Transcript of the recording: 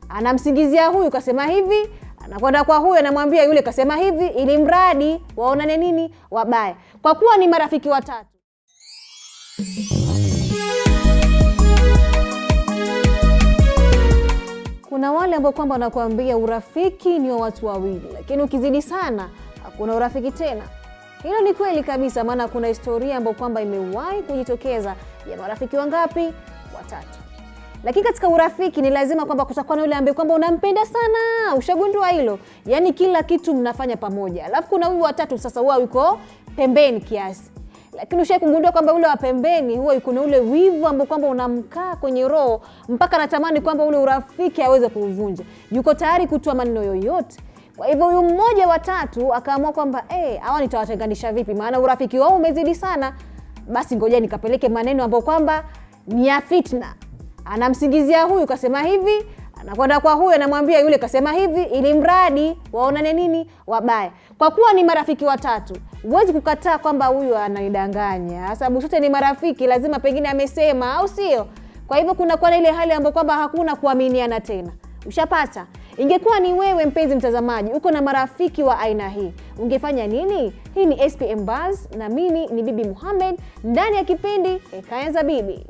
anamsingizia huyu kasema hivi, anakwenda kwa huyu anamwambia yule kasema hivi, ili mradi waonane nini, wabaya. Kwa kuwa ni marafiki watatu. Kuna wale ambao kwamba wanakuambia urafiki ni wa watu wawili, lakini ukizidi sana hakuna urafiki tena. Hilo ni kweli kabisa, maana kuna historia ambayo kwamba imewahi kujitokeza ya marafiki wangapi? Watatu. Lakini katika urafiki ni lazima kwamba kutakuwa na yule ambaye kwamba unampenda sana, ushagundua hilo. Yaani kila kitu mnafanya pamoja. Alafu kuna huyu watatu sasa huwa yuko pembeni kiasi. Lakini ushakugundua kwamba ule wa pembeni huwa yuko na ule wivu ambao kwamba unamkaa kwenye roho mpaka anatamani kwamba ule urafiki aweze kuuvunja. Yuko tayari kutoa maneno yoyote. Kwa hivyo huyu mmoja wa tatu akaamua kwamba hawa nitawatenganisha vipi, maana urafiki wao umezidi sana. Basi ngoja nikapeleke maneno ambayo kwamba ni ya fitna. Anamsingizia huyu kasema hivi, anakwenda kwa huyu anamwambia yule kasema hivi, ili mradi waonane nini, wabaya. Kwa kuwa ni marafiki watatu, huwezi kukataa kwamba huyu ananidanganya, sababu sote ni marafiki, lazima pengine amesema, au sio? Kwa hivyo kuna kwa ile hali ambayo kwamba hakuna kuaminiana tena. Ushapata? Ingekuwa ni wewe mpenzi mtazamaji, uko na marafiki wa aina hii, ungefanya nini? Hii ni SPM Buzz na mimi ni Bibi Muhammad ndani ya kipindi Hekaya za Bibi.